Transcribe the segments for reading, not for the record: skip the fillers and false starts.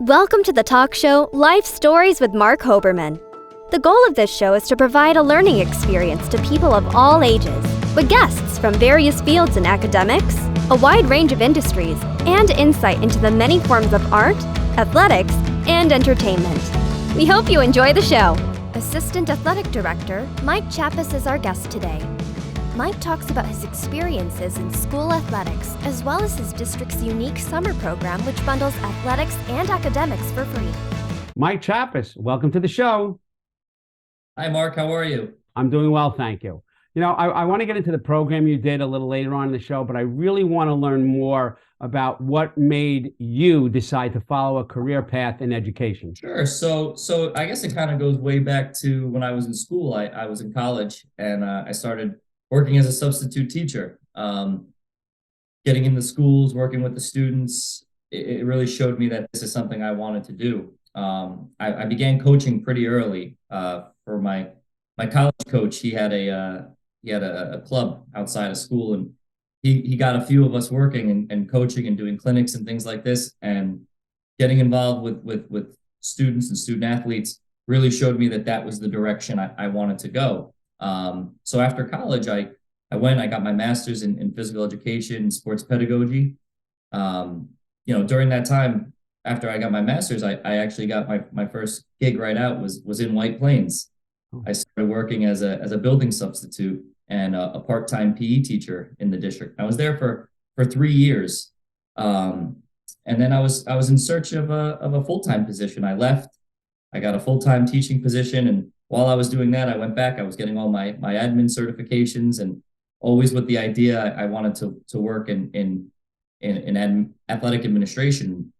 Welcome to the talk show Life Stories with Marc Hoberman. The goal of this show is to provide a learning experience to people of all ages, with guests from various fields in academics, a wide range of industries, and insight into the many forms of art, athletics, and entertainment. We hope you enjoy the show. Assistant Athletic Director Mike Chappas is our guest today. Mike talks about his experiences in school athletics, as well as his district's unique summer program, which bundles athletics and academics for free. Mike Chappas, welcome to the show. Hi, Mark. How are you? I'm doing well, thank you. You know, I want to get into the program you did a little later on in the show, but I really want to learn more about what made you decide to follow a career path in education. Sure. So I guess it kind of goes way back to when I was in school. I was in college, and I started working as a substitute teacher, getting in the schools, working with the students. It really showed me that this is something I wanted to do. I began coaching pretty early. For my college coach, he had a club outside of school, and he got a few of us working and coaching and doing clinics and things like this, and getting involved with students and student athletes really showed me that was the direction I wanted to go. So after college, I got my master's in physical education and sports pedagogy. During that time, after I got my master's, I actually got my first gig right out was in White Plains. I started working as a building substitute and a part-time PE teacher in the district. I was there for 3 years. And then I was in search of a full-time position. I left, I got a full-time teaching position, and while I was doing that, I went back. I was getting all my admin certifications, and always with the idea I wanted to work in athletic administration.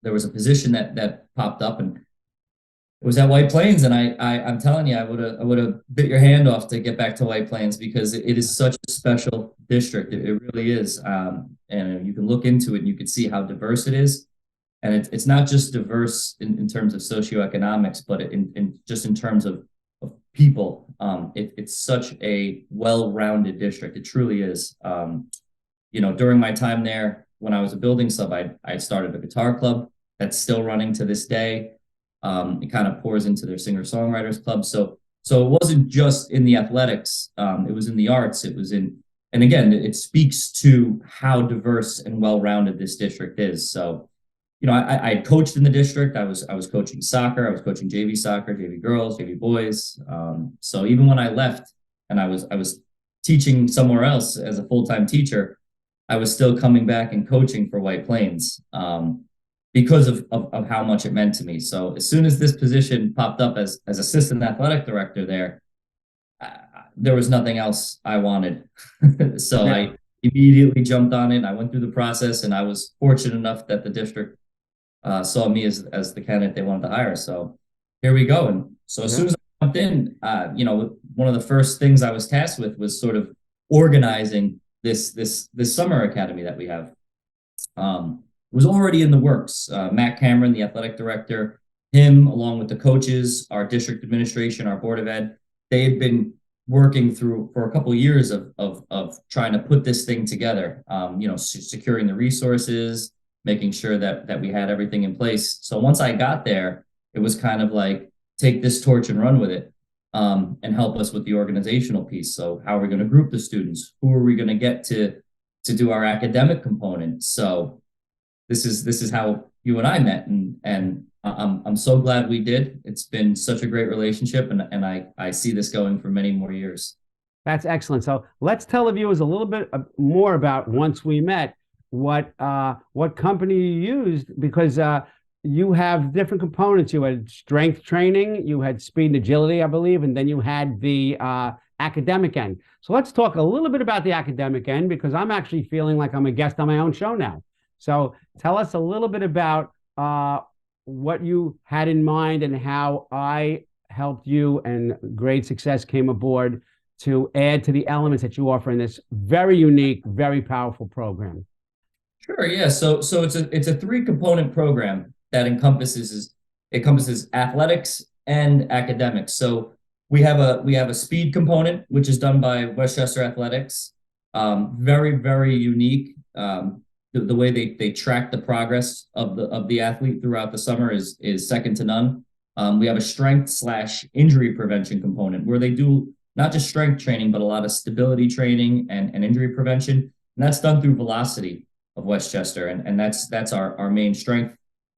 There was a position that popped up, and it was at White Plains. And I'm telling you, I would have bit your hand off to get back to White Plains, because it is such a special district. It really is. And you can look into it and you can see how diverse it is. And it's not just diverse in terms of socioeconomics, but just in terms of people. It's such a well-rounded district. It truly is. During my time there, when I was a building sub, I started a guitar club that's still running to this day. It kind of pours into their singer-songwriters club. So it wasn't just in the athletics. It was in the arts. It was in, and again, it speaks to how diverse and well-rounded this district is. So, I coached in the district. I was coaching soccer. I was coaching JV soccer, JV girls, JV boys. So even when I left and I was teaching somewhere else as a full-time teacher, I was still coming back and coaching for White Plains because of how much it meant to me. So as soon as this position popped up as assistant athletic director there was nothing else I wanted. So yeah. I immediately jumped on it. I went through the process, and I was fortunate enough that the district saw me as the candidate they wanted to hire. So here we go. And so as soon as I jumped in, one of the first things I was tasked with was sort of organizing this summer academy that we have. It was already in the works. Matt Cameron, the athletic director, him along with the coaches, our district administration, our board of ed, they had been working for a couple of years of trying to put this thing together. Securing the resources, making sure that we had everything in place. So once I got there, it was kind of like, take this torch and run with it, and help us with the organizational piece. So how are we going to group the students? Who are we going to get to do our academic component? So this is how you and I met, and I'm so glad we did. It's been such a great relationship, and I see this going for many more years. That's excellent. So let's tell the viewers a little bit more about Once We Met. What company you used, because you have different components. You had strength training, you had speed and agility, I believe, and then you had the academic end. So let's talk a little bit about the academic end, because I'm actually feeling like I'm a guest on my own show now. So tell us a little bit about what you had in mind and how I helped you, and great success came aboard to add to the elements that you offer in this very unique, very powerful program. Sure. Yeah. So it's a 3-component program that encompasses athletics and academics. So we have a speed component, which is done by Westchester Athletics. Very, very unique. the way they track the progress of the athlete throughout the summer is second to none. We have a strength/injury prevention component where they do not just strength training, but a lot of stability training and injury prevention. And that's done through Velocity of Westchester. And that's our main strength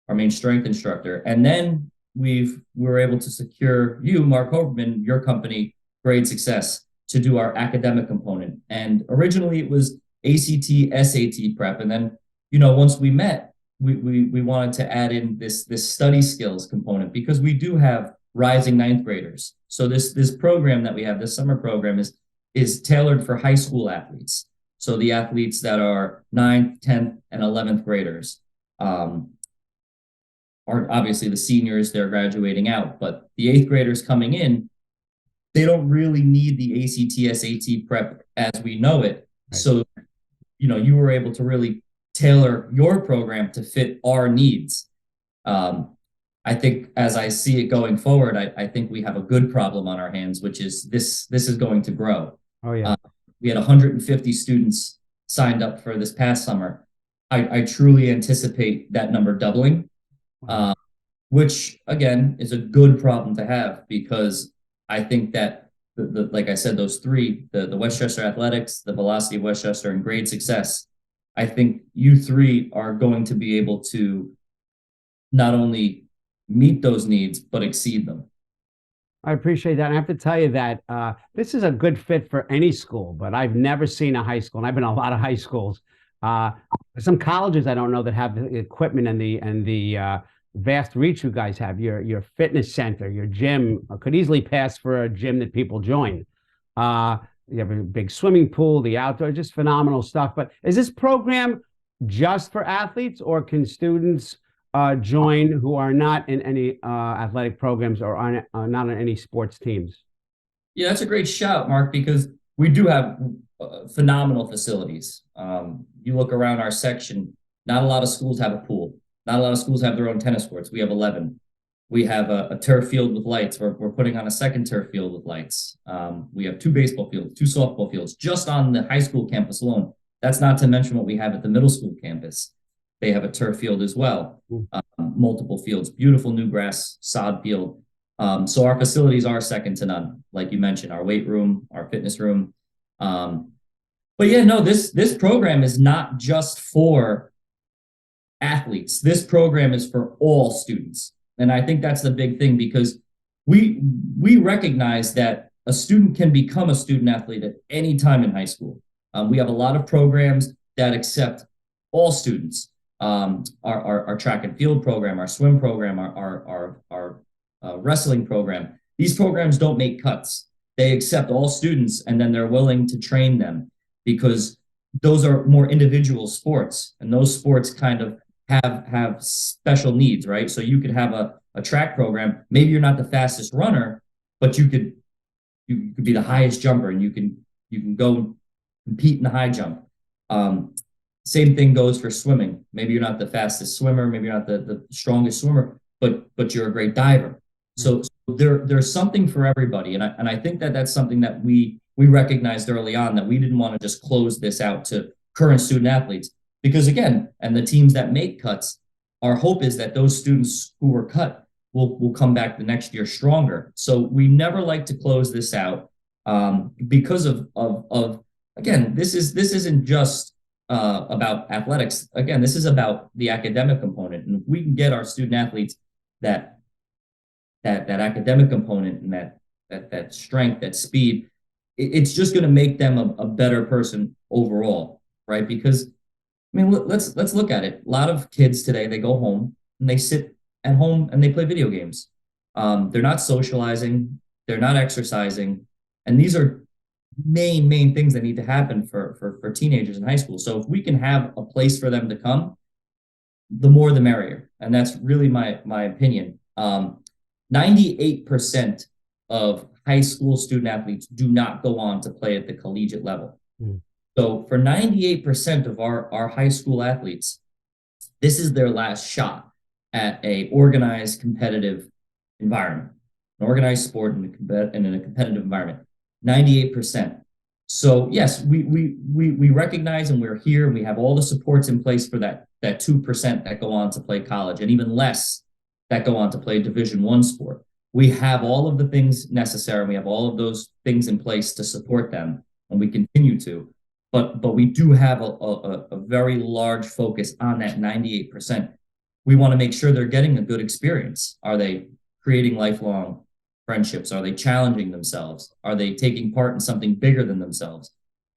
instructor. And then we were able to secure you, Marc Hoberman, your company, Grade Success, to do our academic component. And originally it was ACT, SAT prep. And then, once we met, we wanted to add in this study skills component because we do have rising ninth graders. So this program that we have, this summer program is tailored for high school athletes. So the athletes that are 9th, 10th, and 11th graders are obviously the seniors, they're graduating out, but the 8th graders coming in, they don't really need the ACT, SAT prep as we know it. Right. So, you were able to really tailor your program to fit our needs. I think as I see it going forward, I think we have a good problem on our hands, which is this is going to grow. Oh, yeah. We had 150 students signed up for this past summer. I truly anticipate that number doubling, which, again, is a good problem to have because I think that, like I said, those three, the Westchester Athletics, the Velocity of Westchester, and Grade Success, I think you three are going to be able to not only meet those needs, but exceed them. I appreciate that. And I have to tell you that this is a good fit for any school, but I've never seen a high school, and I've been in a lot of high schools. Some colleges I don't know that have the equipment and the vast reach you guys have. Your fitness center, your gym could easily pass for a gym that people join. You have a big swimming pool, the outdoor, just phenomenal stuff. But is this program just for athletes, or can students join who are not in any athletic programs or are not on any sports teams? Yeah, that's a great shout, Mark, because we do have phenomenal facilities. You look around our section, not a lot of schools have a pool. Not a lot of schools have their own tennis courts. We have 11. We have a turf field with lights. We're putting on a second turf field with lights. We have 2 baseball fields, 2 softball fields, just on the high school campus alone. That's not to mention what we have at the middle school campus. They have a turf field as well, multiple fields, beautiful new grass sod field. So our facilities are second to none, like you mentioned, our weight room, our fitness room. But yeah, no, this program is not just for athletes. This program is for all students. And I think that's the big thing because we recognize that a student can become a student athlete at any time in high school. We have a lot of programs that accept all students. Our track and field program, our swim program, our wrestling program. These programs don't make cuts. They accept all students and then they're willing to train them because those are more individual sports and those sports kind of have special needs, right? So you could have a track program. Maybe you're not the fastest runner, but you could be the highest jumper and you can go compete in the high jump. Same thing goes for swimming. Maybe you're not the fastest swimmer, maybe you're not the strongest swimmer, but you're a great diver. So there's something for everybody. And I think that's something that we recognized early on, that we didn't want to just close this out to current student athletes. Because again, and the teams that make cuts, our hope is that those students who were cut will come back the next year stronger. So we never like to close this out because of again, this isn't just about athletics. Again, this is about the academic component. And if we can get our student athletes that academic component and that strength, that speed, it's just going to make them a better person overall, right? Because I mean, let's look at it. A lot of kids today, they go home and they sit at home and they play video games. They're not socializing, they're not exercising, and these are main things that need to happen for teenagers in high school. So if we can have a place for them to come, the more the merrier. And that's really my opinion. 98% of high school student athletes do not go on to play at the collegiate level. So for 98% of our high school athletes, this is their last shot at a organized competitive environment, an organized sport in a competitive environment. 98%. So yes, we recognize and we're here and we have all the supports in place for that 2% that go on to play college and even less that go on to play Division I sport. We have all of the things necessary. We have all of those things in place to support them, and we continue to. But we do have a very large focus on that 98%. We want to make sure they're getting a good experience. Are they creating lifelong friendships? Are they challenging themselves? Are they taking part in something bigger than themselves?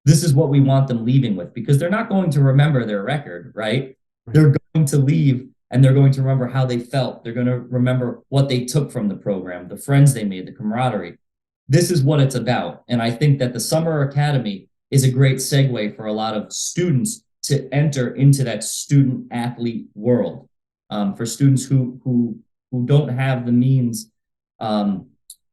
This is what we want them leaving with, because they're not going to remember their record, right? They're going to leave and they're going to remember how they felt. They're going to remember what they took from the program, the friends they made, the camaraderie. This is what it's about. And I think that the Summer Academy is a great segue for a lot of students to enter into that student athlete world. For students who don't have the means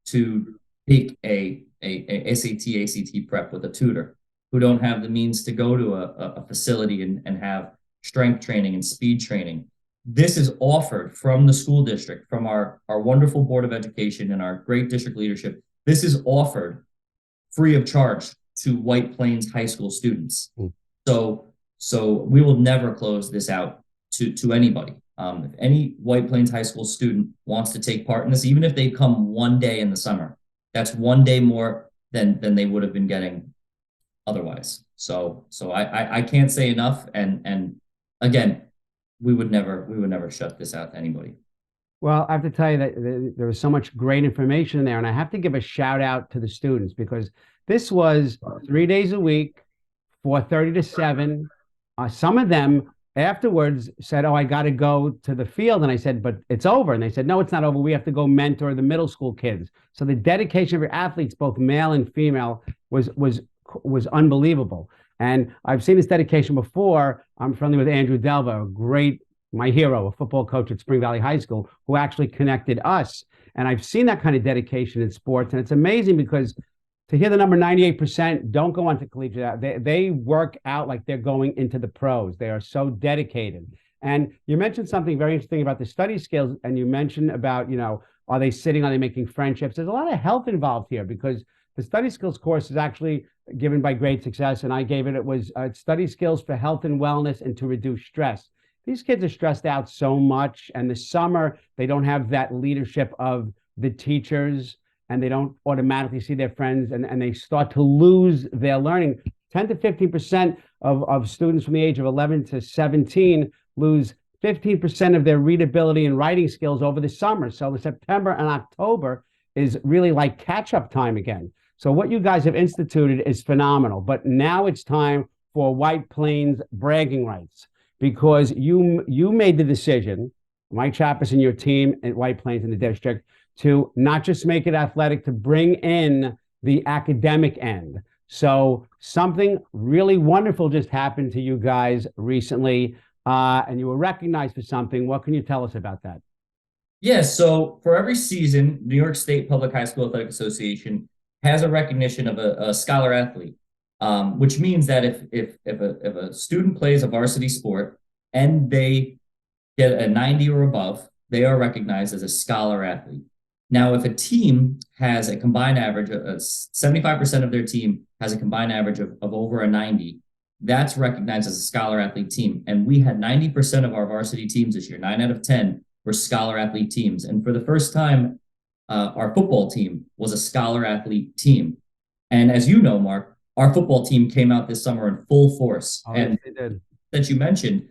to take a SAT, ACT prep with a tutor, who don't have the means to go to a facility and have strength training and speed training. This is offered from the school district, from our wonderful Board of Education and our great district leadership. This is offered free of charge to White Plains High School students. So we will never close this out to anybody. If any White Plains High School student wants to take part in this, even if they come one day in the summer, that's one day more than they would have been getting otherwise. So I can't say enough. And again, we would never shut this out to anybody. Well, I have to tell you that there was so much great information in there, and I have to give a shout out to the students, because this was 3 days a week, 4:30 to 7. Some of them afterwards said, "Oh, I got to go to the field," and I said, "But it's over." And they said, "No, it's not over. We have to go mentor the middle school kids." So the dedication of your athletes, both male and female, was unbelievable. And I've seen this dedication before. I'm friendly with Andrew Delva, my hero, a football coach at Spring Valley High School, who actually connected us. And I've seen that kind of dedication in sports. And it's amazing, because to hear the number 98% don't go on to collegiate, they work out like they're going into the pros. They are so dedicated. And you mentioned something very interesting about the study skills. And you mentioned about, are they sitting? Are they making friendships? There's a lot of health involved here, because the study skills course is actually given by Great Success, and I gave it. It was study skills for health and wellness and to reduce stress. These kids are stressed out so much, and the summer, they don't have that leadership of the teachers, and they don't automatically see their friends, and they start to lose their learning. 10 to 15% of students from the age of 11 to 17 lose 15% of their readability and writing skills over the summer. So September and October is really like catch-up time again. So what you guys have instituted is phenomenal, but now it's time for White Plains bragging rights, because you made the decision, Mike Chappas and your team at White Plains in the district, to not just make it athletic, to bring in the academic end. So something really wonderful just happened to you guys recently, and you were recognized for something. What can you tell us about that? Yeah, so for every season, New York State Public High School Athletic Association has a recognition of a scholar athlete, which means that if a student plays a varsity sport and they get a 90 or above, they are recognized as a scholar athlete. Now, if a team has a combined average, 75% of their team has a combined average of over a 90, that's recognized as a scholar athlete team. And we had 90% of our varsity teams this year, 9 out of 10 were scholar athlete teams. And for the first time, our football team was a scholar athlete team. And as you know, Mark, our football team came out this summer in full force. Oh, and yes, they did. That you mentioned,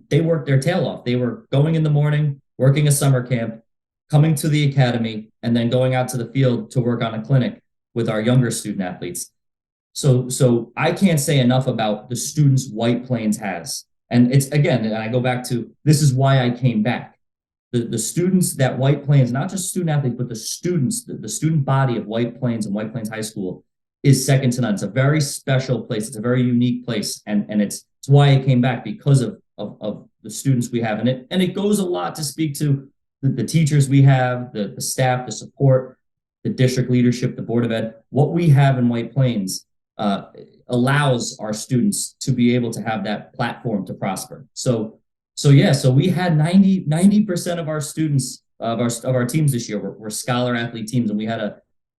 they worked their tail off. They were going in the morning, working a summer camp, coming to the academy, and then going out to the field to work on a clinic with our younger student athletes. So I can't say enough about the students White Plains has. And it's, again, and I go back to, this is why I came back. The students that White Plains, not just student athletes, but the students, the student body of White Plains and White Plains High School is second to none. It's a very special place. It's a very unique place. And it's why I came back, because of the students we have in it. And it goes a lot to speak to the teachers we have, the staff, the support, the district leadership, the Board of Ed. What we have in White Plains allows our students to be able to have that platform to prosper. So we had 90% of our students of our teams this year were scholar athlete teams, and we had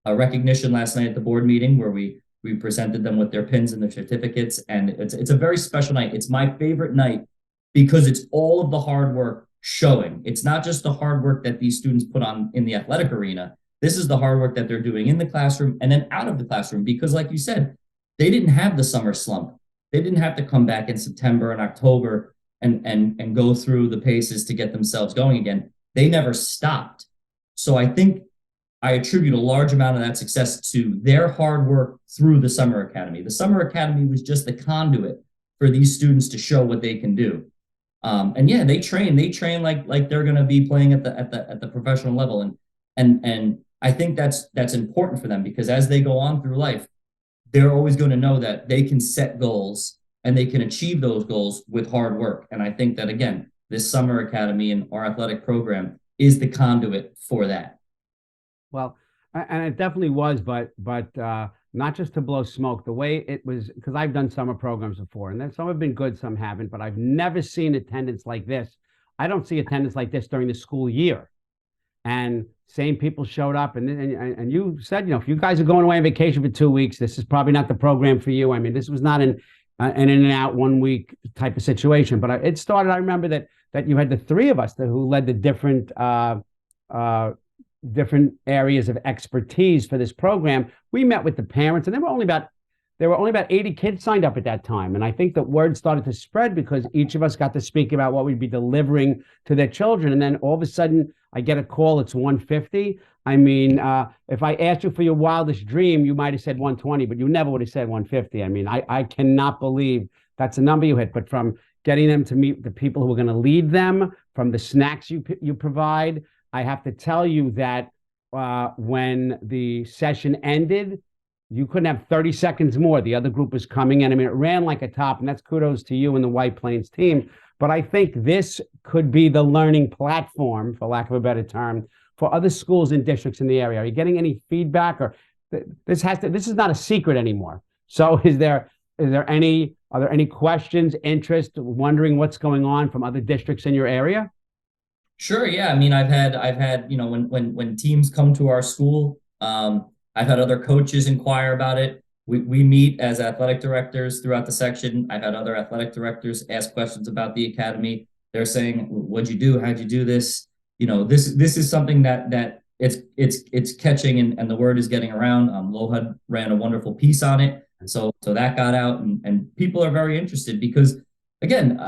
a recognition last night at the board meeting where we We presented them with their pins and their certificates, and it's a very special night. It's my favorite night because it's all of the hard work showing. It's not just the hard work that these students put on in the athletic arena. This is the hard work that they're doing in the classroom and then out of the classroom, because like you said, they didn't have the summer slump. They didn't have to come back in September and October and go through the paces to get themselves going again. They never stopped. So I think I attribute a large amount of that success to their hard work through the Summer Academy. The Summer Academy was just the conduit for these students to show what they can do. And yeah, they train like they're going to be playing at the professional level. And I think that's important for them, because as they go on through life, they're always going to know that they can set goals and they can achieve those goals with hard work. And I think that, again, this Summer Academy and our athletic program is the conduit for that. Well, and it definitely was, but not just to blow smoke. The way it was, because I've done summer programs before, and then some have been good, some haven't, but I've never seen attendance like this. I don't see attendance like this during the school year. And same people showed up, and you said, if you guys are going away on vacation for 2 weeks, this is probably not the program for you. I mean, this was not an in and out 1 week type of situation. But it started. I remember that you had the three of us who led the different areas of expertise for this program. We met with the parents, and there were only about 80 kids signed up at that time. And I think that word started to spread because each of us got to speak about what we'd be delivering to their children. And then all of a sudden, I get a call, it's 150. I mean, if I asked you for your wildest dream, you might have said 120, but you never would have said 150. I mean, I cannot believe that's the number you hit. But from getting them to meet the people who are going to lead them, from the snacks you provide, I have to tell you that when the session ended, you couldn't have 30 seconds more. The other group was coming in. I mean, it ran like a top, and that's kudos to you and the White Plains team. But I think this could be the learning platform, for lack of a better term, for other schools and districts in the area. Are you getting any feedback? Or this is not a secret anymore. So are there any questions, interest, wondering what's going on from other districts in your area? Sure. Yeah. I mean, I've had, when teams come to our school, I've had other coaches inquire about it. We meet as athletic directors throughout the section. I've had other athletic directors ask questions about the academy. They're saying, "What'd you do? How'd you do this?" This is something that it's catching, and the word is getting around. Lohud ran a wonderful piece on it, so that got out, and people are very interested because, again,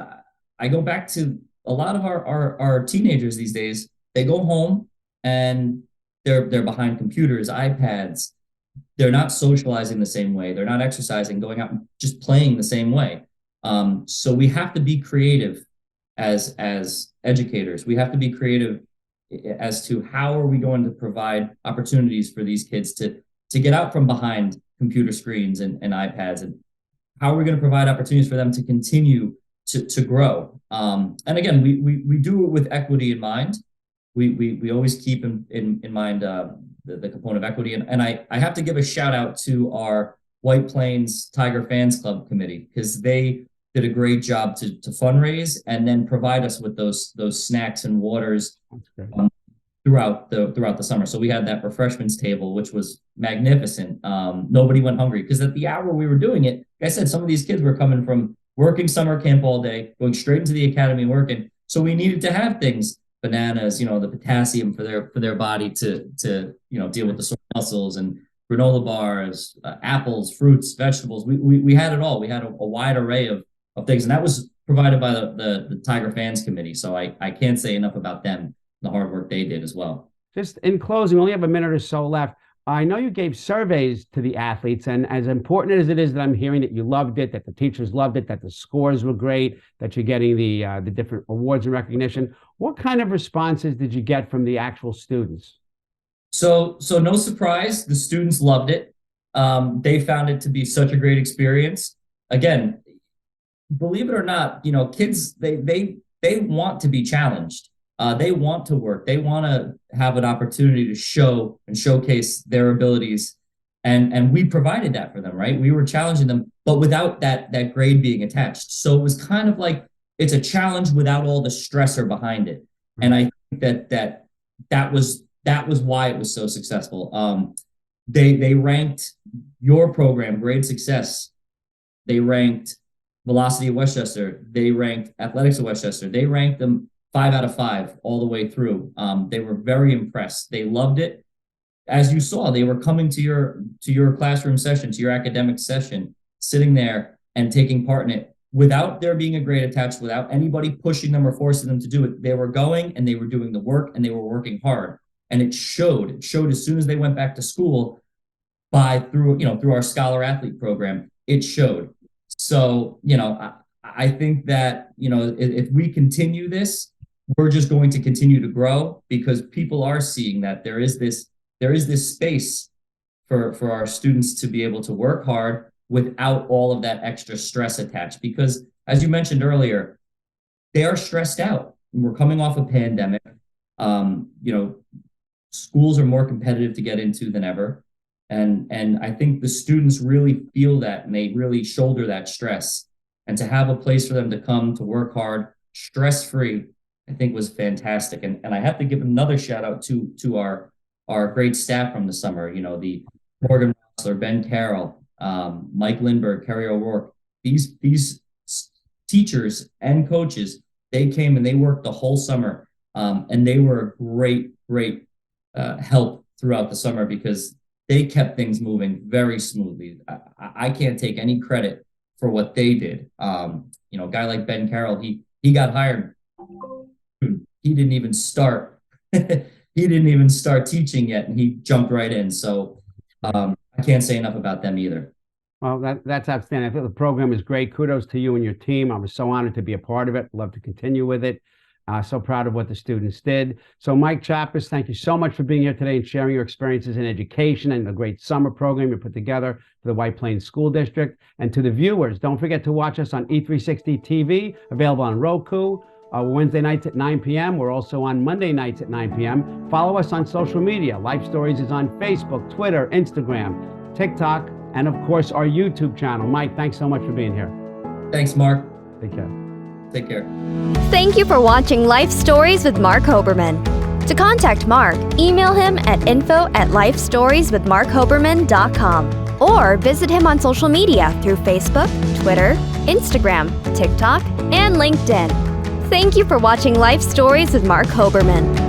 I go back to a lot of our teenagers these days. They go home and they're behind computers, iPads. They're not socializing the same way. They're not exercising, going out and just playing the same way. So we have to be creative as educators. We have to be creative as to how are we going to provide opportunities for these kids to get out from behind computer screens and iPads, and how are we going to provide opportunities for them to continue to grow. And again, we do it with equity in mind. We always keep in mind the component of equity. And I have to give a shout out to our White Plains Tiger Fans Club committee, because they did a great job to fundraise and then provide us with those snacks and waters throughout the summer. So we had that refreshments table, which was magnificent. Nobody went hungry, because at the hour we were doing it, like I said, some of these kids were coming from working summer camp all day, going straight into the academy and working. So we needed to have things, bananas, the potassium for their body to deal with the sore muscles, and granola bars, apples, fruits, vegetables. We had it all. We had a wide array of things, and that was provided by the Tiger Fans Committee. So I can't say enough about them, the hard work they did as well. Just in closing, we only have a minute or so left. I know you gave surveys to the athletes, and as important as it is that I'm hearing that you loved it, that the teachers loved it, that the scores were great, that you're getting the different awards and recognition, what kind of responses did you get from the actual students? So no surprise, the students loved it. They found it to be such a great experience. Again, believe it or not, kids, they want to be challenged. They want to work. They want to have an opportunity to show and showcase their abilities. And we provided that for them, right? We were challenging them, but without that grade being attached. So it was kind of like, it's a challenge without all the stressor behind it. And I think that was why it was so successful. They ranked your program, Grade Success. They ranked Velocity of Westchester. They ranked Athletics of Westchester. They ranked them 5 out of 5 all the way through. They were very impressed. They loved it. As you saw, they were coming to your classroom session, to your academic session, sitting there and taking part in it without there being a grade attached, without anybody pushing them or forcing them to do it. They were going and they were doing the work and they were working hard. And it showed. It showed as soon as they went back to school through our Scholar Athlete program. It showed. So, I think that, if we continue this, we're just going to continue to grow because people are seeing that there is this space for our students to be able to work hard without all of that extra stress attached. Because as you mentioned earlier, they are stressed out. We're coming off a pandemic. Schools are more competitive to get into than ever. And I think the students really feel that and they really shoulder that stress. And to have a place for them to come to work hard, stress-free, I think was fantastic. And I have to give another shout out to our great staff from the summer, the Morgan Rossler, Ben Carroll, Mike Lindbergh, Kerry O'Rourke, these teachers and coaches, they came and they worked the whole summer. And they were a great help throughout the summer because they kept things moving very smoothly. I can't take any credit for what they did. A guy like Ben Carroll, he got hired. He didn't even start. He didn't even start teaching yet, and he jumped right in. So I can't say enough about them either. Well, that's outstanding. I feel the program is great. Kudos to you and your team. I was so honored to be a part of it. Love to continue with it. So proud of what the students did. So Mike Chappas, thank you so much for being here today and sharing your experiences in education and the great summer program you put together for the White Plains School District. And to the viewers, don't forget to watch us on E360 TV, available on Roku, Wednesday nights at 9 p.m. We're also on Monday nights at 9 p.m. Follow us on social media. Life Stories is on Facebook, Twitter, Instagram, TikTok, and of course our YouTube channel. Mike, thanks so much for being here. Thanks, Mark. Take care. Take care. Thank you for watching Life Stories with Marc Hoberman. To contact Marc, email him at info@lifestorieswithmarchoberman.com or visit him on social media through Facebook, Twitter, Instagram, TikTok, and LinkedIn. Thank you for watching Life Stories with Marc Hoberman.